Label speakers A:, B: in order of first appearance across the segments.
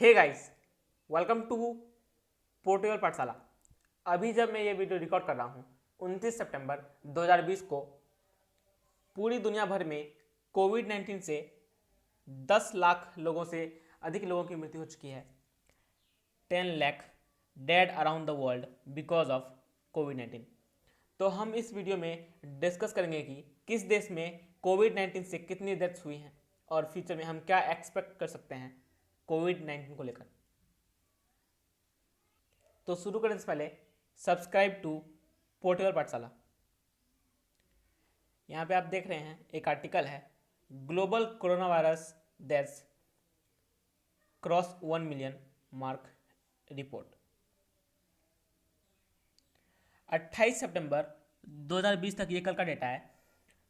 A: Hey guys, welcome to Portable Pathshala. अभी जब मैं ये वीडियो रिकॉर्ड कर रहा हूँ 29 सितंबर 2020 को पूरी दुनिया भर में कोविड-19 से 10 लाख लोगों से अधिक लोगों की मृत्यु हो चुकी है। 10 lakh dead around the world because of कोविड-19। तो हम इस वीडियो में डिस्कस करेंगे कि किस देश में कोविड-19 से कितनी डेथ्स हुई हैं और फ्यूचर में हम क्या एक्सपेक्ट कर सकते हैं कोविड-19 को लेकर। तो शुरू करने से पहले सब्सक्राइब टू पोर्टेबल पाठशाला। यहाँ पे आप देख रहे हैं एक आर्टिकल है, global corona virus deaths cross 1 million mark report. 28 सितंबर 2020 तक ये कल का डेटा है।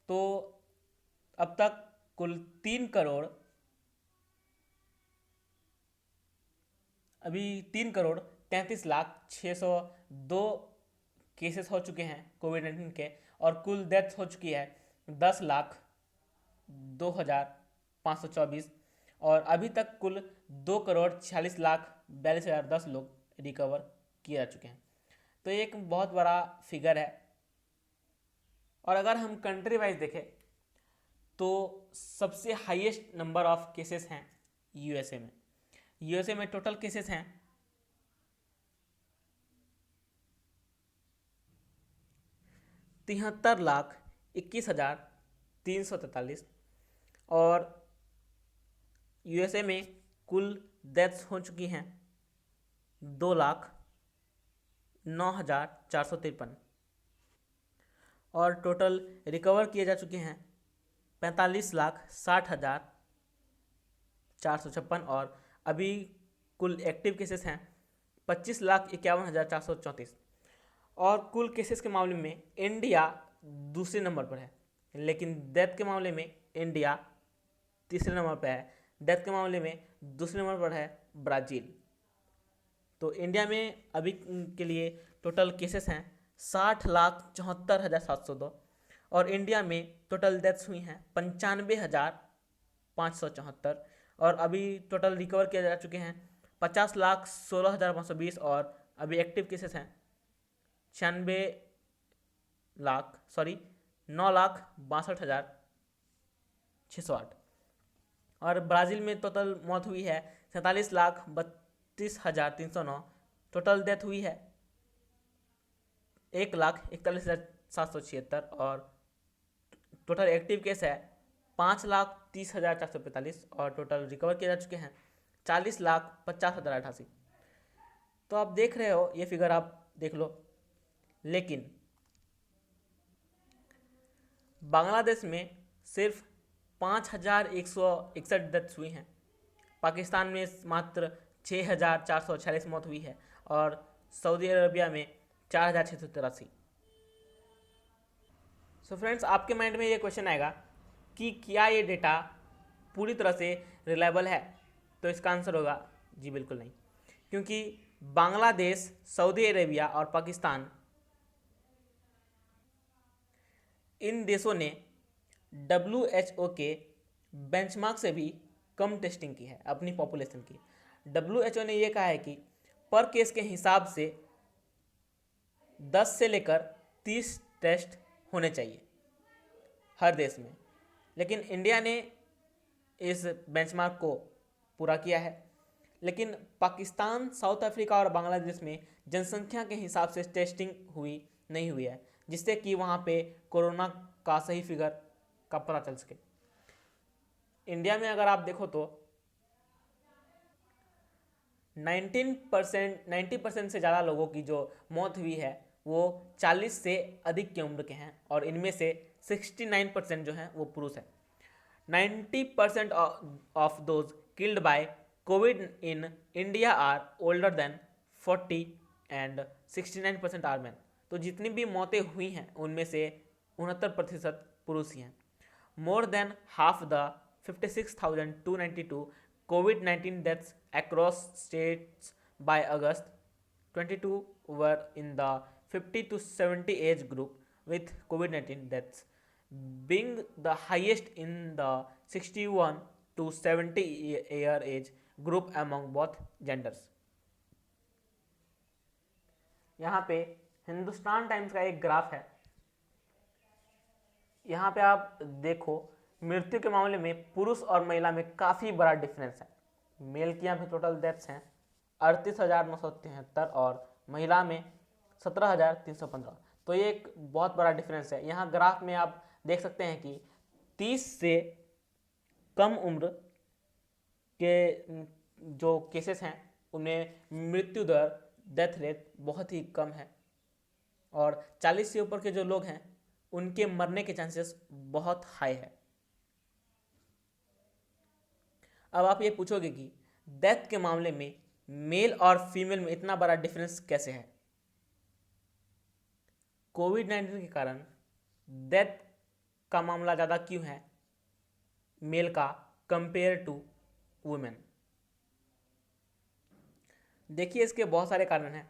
A: तो अब तक कुल 3 करोड़ 33,602 केसेस हो चुके हैं कोविड-19 के और कुल डेथ्स हो चुकी है 10,02,524 और अभी तक कुल 2,46,42,010 लोग रिकवर किए जा चुके हैं। तो ये एक बहुत बड़ा फिगर है। और अगर हम कंट्री वाइज देखें तो सबसे हाईएस्ट नंबर ऑफ केसेस हैं यूएसए में। यूएसए में टोटल केसेस हैं 73,21,343 और यूएसए में कुल डेथ्स हो चुकी हैं 2,09,453 और टोटल रिकवर किए जा चुके हैं 45,60,456 और अभी कुल एक्टिव केसेस हैं 25,51,434 और कुल केसेस के मामले में इंडिया दूसरे नंबर पर है, लेकिन डेथ के मामले में इंडिया तीसरे नंबर पर है। डेथ के मामले में दूसरे नंबर पर है ब्राज़ील। तो इंडिया में अभी के लिए टोटल केसेस हैं 60,74,702 और इंडिया में टोटल डेथ्स हुई हैं 95,574 और अभी टोटल रिकवर किए जा चुके हैं 50,16,520 और अभी एक्टिव केसेस हैं 9,62,608 और ब्राज़ील में टोटल मौत हुई है 47,32,309। टोटल डेथ हुई है 1,41,776 और टोटल एक्टिव केस है 5,30,445 और टोटल रिकवर किए जा चुके हैं 40,50,088। तो आप देख रहे हो, ये फिगर आप देख लो। लेकिन बांग्लादेश में सिर्फ 5,161 डेथ्स हुई हैं। पाकिस्तान में मात्र 6,446 मौत हुई है और सऊदी अरबिया में 4,683। सो फ्रेंड्स, आपके माइंड में ये क्वेश्चन आएगा कि क्या ये डेटा पूरी तरह से रिलायबल है? तो इसका आंसर होगा जी बिल्कुल नहीं, क्योंकि बांग्लादेश, सऊदी अरेबिया और पाकिस्तान, इन देशों ने WHO के बेंचमार्क से भी कम टेस्टिंग की है अपनी पॉपुलेशन की। WHO ने ये कहा है कि पर केस के हिसाब से 10 से लेकर 30 टेस्ट होने चाहिए हर देश में, लेकिन इंडिया ने इस बेंचमार्क को पूरा किया है। लेकिन पाकिस्तान, साउथ अफ्रीका और बांग्लादेश में जनसंख्या के हिसाब से टेस्टिंग नहीं हुई है, जिससे कि वहाँ पे कोरोना का सही फिगर का पता चल सके। इंडिया में अगर आप देखो तो 90% से ज़्यादा लोगों की जो मौत हुई है वो 40 से अधिक की उम्र के हैं और इनमें से 69% जो हैं वो पुरुष हैं। 90% of those killed by COVID in India are older than 40 and 69% are men। तो जितनी भी मौतें हुई हैं उनमें से 69% पुरुष ही हैं। More than half the 56,292 COVID-19 deaths across states by August 22 were in the 50 to 70 age group, with COVID-19 deaths being the highest in the 61 to 70 year age group among both genders. यहाँ पे Hindustan times का एक graph है, यहाँ पे आप देखो मृत्यु के मामले में पुरुष और महिला में काफ़ी बड़ा डिफरेंस है। मेल की यहाँ पे टोटल डेथ्स हैं 38,973 और महिला में 17,315। तो ये एक बहुत बड़ा डिफरेंस है। यहाँ ग्राफ में आप देख सकते हैं कि 30 से कम उम्र के जो केसेस हैं उनमें मृत्यु दर, डेथ रेट बहुत ही कम है, और 40 से ऊपर के जो लोग हैं उनके मरने के चांसेस बहुत हाई है। अब आप ये पूछोगे कि डेथ के मामले में मेल और फीमेल में इतना बड़ा डिफरेंस कैसे है। कोविड-19 के कारण डेथ का मामला ज़्यादा क्यों है मेल का कंपेयर टू वुमेन। देखिए इसके बहुत सारे कारण हैं।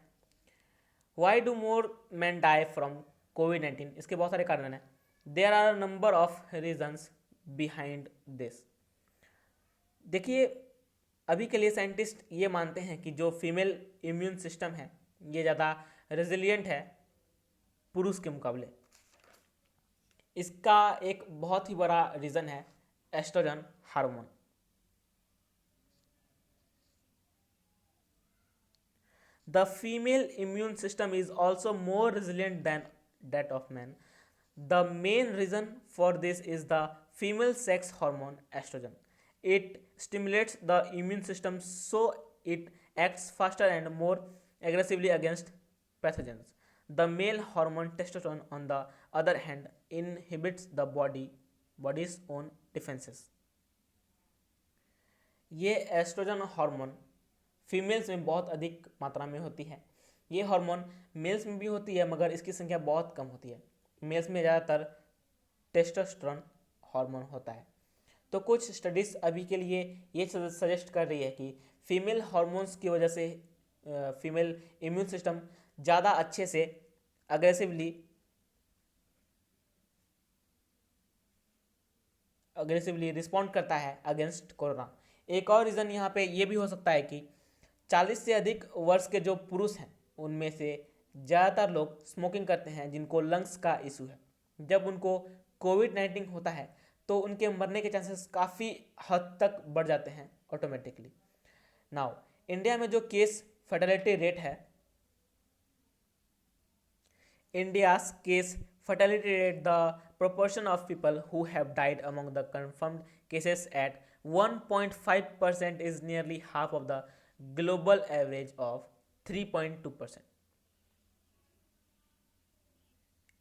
A: Why do more man die from कोविड-19, इसके बहुत सारे कारण हैं। There are number of reasons behind this. देखिए अभी के लिए साइंटिस्ट ये मानते हैं कि जो फीमेल इम्यून सिस्टम है ये ज़्यादा रेजिलिएंट है पुरुष के मुकाबले। इसका एक बहुत ही बड़ा रीज़न है oestrogen hormone. The female immune system is also more resilient than that of men. The main reason for this is the female sex hormone estrogen. It stimulates the immune system so it acts faster and more aggressively against pathogens. The male hormone testosterone, on the other hand, inhibits the body's own defenses. ये oestrogen hormone females में बहुत अधिक मात्रा में होती है। ये hormone mails में भी होती है मगर इसकी संख्या बहुत कम होती है। मेल्स में ज़्यादातर टेस्टोस्टेरोन हार्मोन होता है। तो कुछ स्टडीज़ अभी के लिए ये सजेस्ट कर रही है कि फीमेल हार्मोन्स की वजह से फीमेल इम्यून सिस्टम ज़्यादा अच्छे से अग्रेसिवली रिस्पॉन्ड करता है अगेंस्ट कोरोना। एक और रीज़न यहाँ पे ये भी हो सकता है कि 40 से अधिक वर्ष के जो पुरुष हैं उनमें से ज़्यादातर लोग स्मोकिंग करते हैं जिनको लंग्स का इशू है। जब उनको कोविड-19 होता है तो उनके मरने के चांसेस काफ़ी हद तक बढ़ जाते हैं ऑटोमेटिकली। नाउ इंडिया में जो केस फर्टिलिटी रेट है, India's case fatality rate, the proportion of people who have died among the confirmed cases at 1.5% is nearly half of the global average of 3.2%.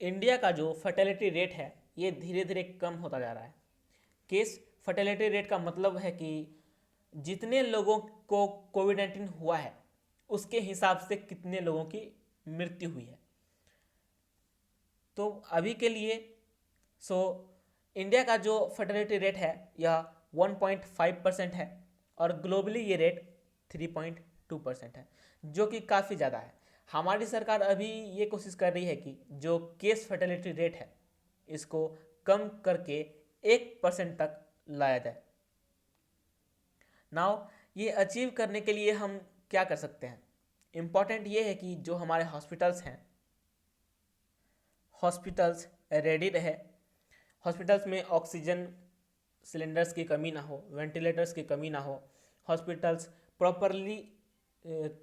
A: India का जो fertility rate है ये धीरे धीरे कम होता जा रहा है। केस फर्टिलिटी रेट का मतलब है कि जितने लोगों को कोविड-19 हुआ है उसके हिसाब से कितने लोगों की मृत्यु हुई है। तो अभी के लिए इंडिया का जो फर्टिलिटी रेट है यह 1.5% है और ग्लोबली ये रेट 3.2% है, जो कि काफ़ी ज़्यादा है। हमारी सरकार अभी ये कोशिश कर रही है कि जो केस फर्टिलिटी रेट है इसको कम करके 1% तक लाया जाए। नाउ ये अचीव करने के लिए हम क्या कर सकते हैं? इम्पॉर्टेंट ये है कि जो हमारे हॉस्पिटल्स रेडी रहे, हॉस्पिटल्स में ऑक्सीजन सिलेंडर्स की कमी ना हो, वेंटिलेटर्स की कमी ना हो, हॉस्पिटल्स प्रॉपरली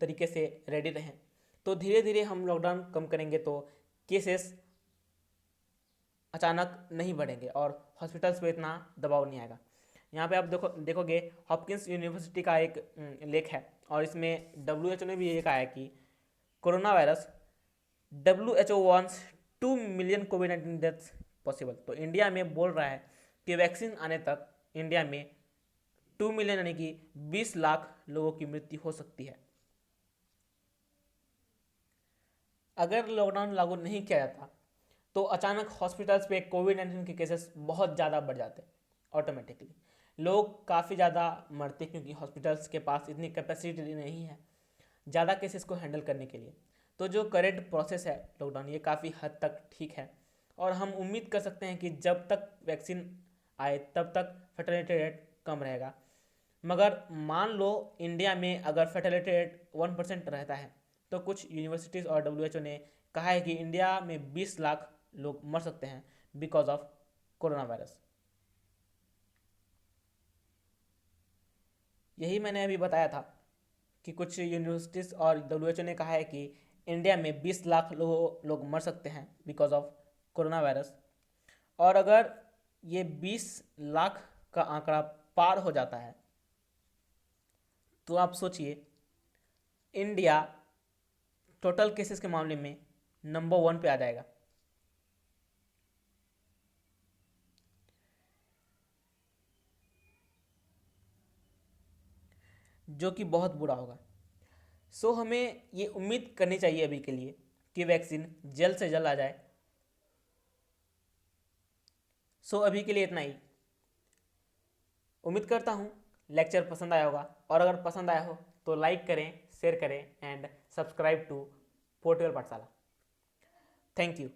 A: तरीके से रेडी रहें। तो धीरे धीरे हम लॉकडाउन कम करेंगे तो केसेस अचानक नहीं बढ़ेंगे और हॉस्पिटल्स पे इतना दबाव नहीं आएगा। यहाँ पे आप देखोगे हॉपकिंस यूनिवर्सिटी का एक लेख है और इसमें WHO ने भी ये कहा है कि corona virus WHO wants 2 million covid deaths possible. तो इंडिया में बोल रहा है कि वैक्सीन आने तक इंडिया में 2 मिलियन यानी कि 20 लाख लोगों की मृत्यु हो सकती है। अगर लॉकडाउन लागू नहीं किया जाता तो अचानक हॉस्पिटल्स पे कोविड-19 के केसेस बहुत ज़्यादा बढ़ जाते ऑटोमेटिकली। लोग काफ़ी ज़्यादा मरते क्योंकि हॉस्पिटल्स के पास इतनी कैपेसिटी नहीं है ज़्यादा केसेस को हैंडल करने के लिए। तो जो करेंट प्रोसेस है लॉकडाउन ये काफ़ी हद तक ठीक है और हम उम्मीद कर सकते हैं कि जब तक वैक्सीन आए तब तक फर्टिलिटी रेट कम रहेगा। मगर मान लो इंडिया में अगर फर्टिलिटी रेट 1% रहता है, तो कुछ यूनिवर्सिटीज़ और WHO ने कहा है कि इंडिया में 20 लाख लोग मर सकते हैं बिकॉज ऑफ कोरोना वायरस। यही मैंने अभी बताया था कि कुछ यूनिवर्सिटीज़ और WHO ने कहा है कि इंडिया में 20 लाख लोग मर सकते हैं बिकॉज ऑफ कोरोना वायरस। और अगर ये 20 लाख का आंकड़ा पार हो जाता है तो आप सोचिए, इंडिया टोटल केसेस के मामले में नंबर 1 पे आ जाएगा। जो कि बहुत बुरा होगा। सो हमें ये उम्मीद करनी चाहिए अभी के लिए कि वैक्सीन जल्द से जल्द आ जाए। सो अभी के लिए इतना ही। उम्मीद करता हूँ लेक्चर पसंद आया होगा, और अगर पसंद आया हो तो लाइक करें, शेयर करें एंड सब्सक्राइब टू पोर्टुगल पाठशाला। Thank you.